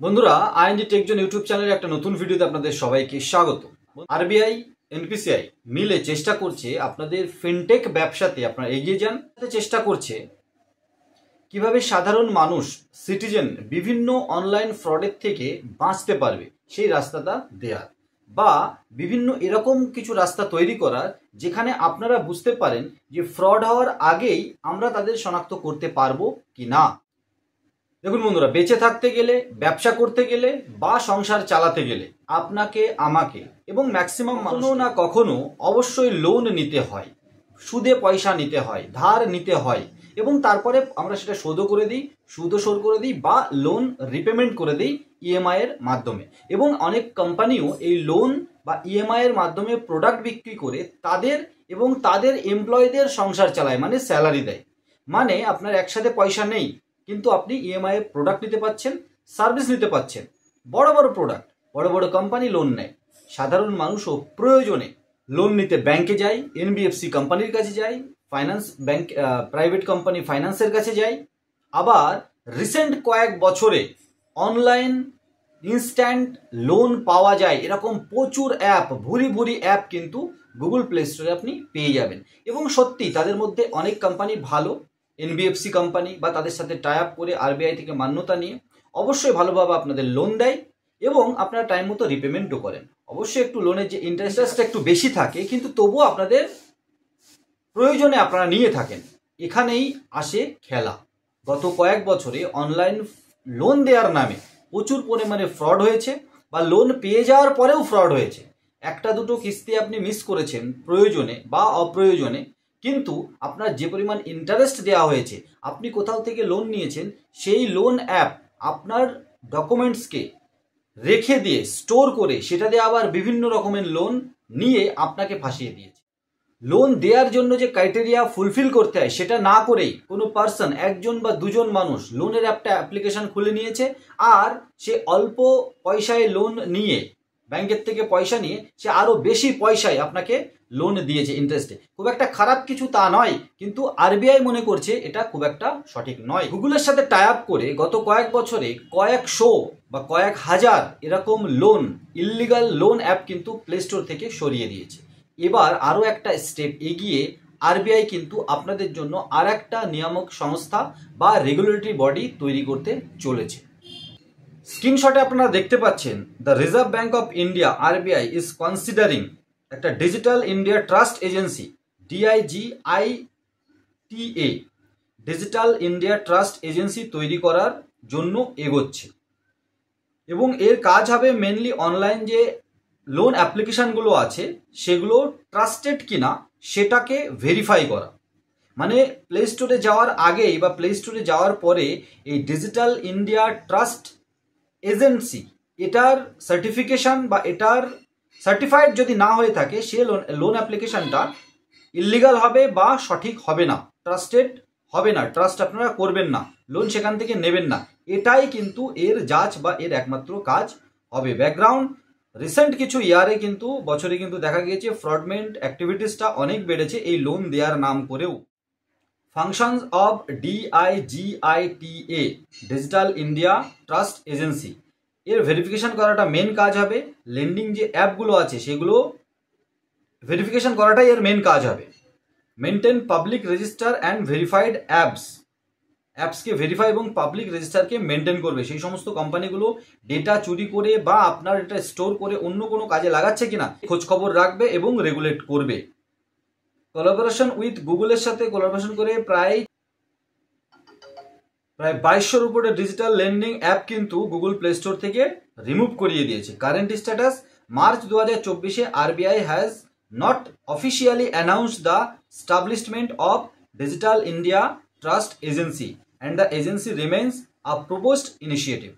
বন্ধুরা, ING TechZone YouTube চ্যানেলের একটা নতুন ভিডিওতে আপনাদের সবাইকে স্বাগত। আরবিআই এনপিসিআই মিলে চেষ্টা করছে আপনাদের ফিনটেক ব্যবসাতে আপনারা এগিয়ে যান। চেষ্টা করছে কিভাবে সাধারণ মানুষ সিটিজেন বিভিন্ন অনলাইন ফ্রডের থেকে বাঁচতে পারবে সেই রাস্তাটা দেয়ার, বা বিভিন্ন এরকম কিছু রাস্তা তৈরি করার যেখানে আপনারা বুঝতে পারেন যে ফ্রড হওয়ার আগেই আমরা তাদের শনাক্ত করতে পারবো কি না। দেখুন বন্ধুরা, বেঁচে থাকতে গেলে, ব্যবসা করতে গেলে বা সংসার চালাতে গেলে আপনাকে আমাকে এবং ম্যাক্সিমাম কখনো না কখনো অবশ্যই লোন নিতে হয়, সুদে পয়সা নিতে হয়, ধার নিতে হয় এবং তারপরে আমরা সেটা শোধও করে দিই, সুদও শোধ করে দিই বা লোন রিপেমেন্ট করে দিই ইএমআই এর মাধ্যমে। এবং অনেক কোম্পানিও এই লোন বা ইএমআই এর মাধ্যমে প্রোডাক্ট বিক্রি করে তাদের এবং তাদের এমপ্লয়ীদের সংসার চালায়, মানে স্যালারি দেয়। মানে আপনার একসাথে পয়সা নেই কিন্তু আপনি ইএমআই এর প্রোডাক্ট নিতে পাচ্ছেন, সার্ভিস নিতে পাচ্ছেন। বড় বড় প্রোডাক্ট, বড় বড় কোম্পানি লোন নেয়। সাধারণ মানুষও প্রয়োজনে লোন নিতে ব্যাংকে যায়, এনবিএফসি কোম্পানির কাছে যায়, ফাইন্যান্স ব্যাংক, প্রাইভেট কোম্পানি ফাইন্যান্সের কাছে যায়। আবার রিসেন্ট কয়েক বছরে অনলাইন ইনস্ট্যান্ট লোন পাওয়া যায় এরকম প্রচুর অ্যাপ, ভুরি ভুরি অ্যাপ কিন্তু গুগল প্লে স্টোরে আপনি পেয়ে যাবেন। এবং সত্যি তাদের মধ্যে অনেক কোম্পানি ভালো, এনবিএফসি কোম্পানি বা তাদের সাথে টাই আপ করে আরবিআই থেকে মান্যতা নিয়ে অবশ্যই ভালোভাবে আপনাদের লোন দেয় এবং আপনারা টাইম মতো রিপেমেন্টও করেন। অবশ্যই একটু লোনের যে ইন্টারেস্টটা একটু বেশি থাকে, কিন্তু তবুও আপনাদের প্রয়োজনে আপনারা নিয়ে থাকেন। এখানেই আসে খেলা। গত কয়েক বছরে অনলাইন লোন দেওয়ার নামে প্রচুর পরিমাণে ফ্রড হয়েছে বা লোন পেয়ে যাওয়ার পরেও ফ্রড হয়েছে। একটা দুটো কিস্তি আপনি মিস করেছেন প্রয়োজনে বা অপ্রয়োজনে, কিন্তু আপনার যে পরিমাণ ইন্টারেস্ট দেওয়া হয়েছে, আপনি কোথাও থেকে লোন নিয়েছেন, সেই লোন অ্যাপ আপনার ডকুমেন্টসকে রেখে দিয়ে স্টোর করে সেটা দিয়ে আবার বিভিন্ন রকমের লোন নিয়ে আপনাকে ফাঁসিয়ে দিয়েছে। লোন দেওয়ার জন্য যে ক্রাইটেরিয়া ফুলফিল করতে হয় সেটা না করেই কোনো পার্সন, একজন বা দুজন মানুষ লোনের একটা অ্যাপ্লিকেশন খুলে নিয়েছে আর সে অল্প পয়সায় লোন নিয়ে, ব্যাংকের থেকে পয়সা নিয়ে সে আরো বেশি পয়সায় আপনাকে লোন দিয়েছে ইন্টারেস্টে। খুব একটা খারাপ কিছু তা নয়, কিন্তু আরবিআই মনে করছে এটা খুব একটা সঠিক নয়। গুগলের সাথে টাই আপ করে গত কয়েক বছরে কয়েকশো বা কয়েক হাজার এরকম লোন, ইল্লিগাল লোন অ্যাপ কিন্তু প্লে স্টোর থেকে সরিয়ে দিয়েছে। এবার আরও একটা স্টেপ এগিয়ে আরবিআই কিন্তু আপনাদের জন্য আর একটা নিয়ামক সংস্থা বা রেগুলেটরি বডি তৈরি করতে চলেছে। স্ক্রিনশটে আপনারা দেখতে পাচ্ছেন, the reserve bank of India RBI is considering একটা digital India trust agency, DIGITA, digital India trust agency তৈরি করার জন্য এগোচ্ছে। এবং এর কাজ হবে মেনলি অনলাইন যে লোন অ্যাপ্লিকেশানগুলো আছে সেগুলো ট্রাস্টেড কিনা সেটাকে ভেরিফাই করা। মানে প্লে স্টোরে যাওয়ার আগেই বা প্লে স্টোরে যাওয়ার পরে এই ডিজিটাল ইন্ডিয়া ট্রাস্ট এজেন্সি এটার সার্টিফিকেশান বা এটার সার্টিফাইড যদি না হয়ে থাকে, সে লোন অ্যাপ্লিকেশানটা ইল্লিগাল হবে বা সঠিক হবে না, ট্রাস্টেড হবে না, ট্রাস্ট আপনারা করবেন না, লোন সেখান থেকে নেবেন না। এটাই কিন্তু এর জাজ বা এর একমাত্র কাজ হবে। ব্যাকগ্রাউন্ড রিসেন্ট কিছু ইয়ারে কিন্তু বছরে কিন্তু দেখা গিয়েছে ফ্রডমেন্ট অ্যাক্টিভিটিসটা অনেক বেড়েছে এই লোন দেওয়ার নাম করেও। Functions of DIGITA, digital India trust agency, এর ভেরিফিকেশন করাটা মেন কাজ হবে। লেন্ডিং যে অ্যাপগুলো আছে সেগুলো ভেরিফিকেশন করাটাই এর মেন কাজ হবে। Maintain public register and verified অ্যাপসকে ভেরিফাই এবং পাবলিক রেজিস্টারকে মেনটেন করবে। সেই সমস্ত কোম্পানিগুলো ডেটা চুরি করে বা আপনার এটা স্টোর করে অন্য কোনো কাজে লাগাচ্ছে কিনা খোঁজ খবর রাখবে এবং রেগুলেট করবে। কোলাবোরেশন উইথ গুগলের সাথে কোলাবোরেশন করে প্রায় 2200-র উপরে ডিজিটাল লেন্ডিং অ্যাপ কিন্তু গুগল প্লে স্টোর থেকে রিমুভ করিয়ে দিয়েছে। কারেন্ট স্ট্যাটাস, মার্চ 2024-এ RBI has not officially announced the establishment of digital India trust agency and the agency remains a proposed initiative.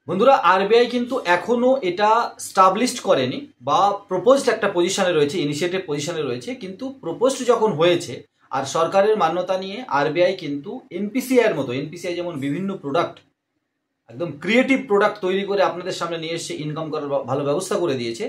বন্ধুরা, আরবিআই কিন্তু এখনো এটা স্টাবলিশড করেনি বা প্রপোজড একটা পজিশনে রয়েছে, ইনিশিয়েটিভ পজিশনে রয়েছে। কিন্তু প্রপোজড যখন হয়েছে আর সরকারের মান্যতা নিয়ে আরবিআই কিন্তু এনপিসিআই এর মতো, এনপিসিআই যেমন বিভিন্ন প্রোডাক্ট, একদম ক্রিয়েটিভ প্রোডাক্ট তৈরি করে আপনাদের সামনে নিয়ে এসে ইনকাম করার ভালো ব্যবস্থা করে দিয়েছে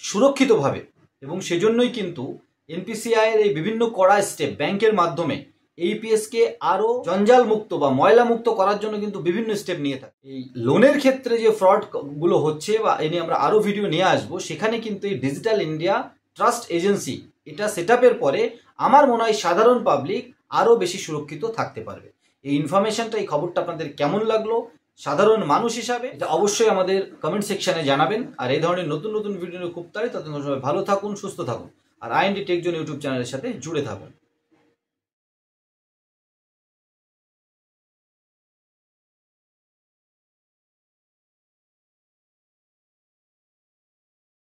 সুরক্ষিতভাবে। এবং সেজন্যই কিন্তু এনপিসিআই এর এই বিভিন্ন কড়া স্টেপ ব্যাংকের মাধ্যমে APS কে আরো জঞ্জাল মুক্ত বা ময়লা মুক্ত করার জন্য কিন্তু বিভিন্ন স্টেপ নিয়ে থাকে। এই লোনের ক্ষেত্রে যে ফ্রড গুলো হচ্ছে বা এ নিয়ে আমরা আরো ভিডিও নিয়ে আসবো, সেখানে কিন্তু এই ডিজিটাল ইন্ডিয়া ট্রাস্ট এজেন্সি এটা সেট আপের পরে আমার মনে হয় সাধারণ পাবলিক আরো বেশি সুরক্ষিত থাকতে পারবে। এই ইনফরমেশনটা, এই খবরটা আপনাদের কেমন লাগলো সাধারণ মানুষ হিসাবে, এটা অবশ্যই আমাদের কমেন্ট সেকশনে জানাবেন। আর এই ধরনের নতুন নতুন ভিডিও খুব তাড়াতাড়ি, ততক্ষণ সবাই ভালো থাকুন, সুস্থ থাকুন, আর IND টেক জোন ইউটিউব চ্যানেলের সাথে জুড়ে থাকুন।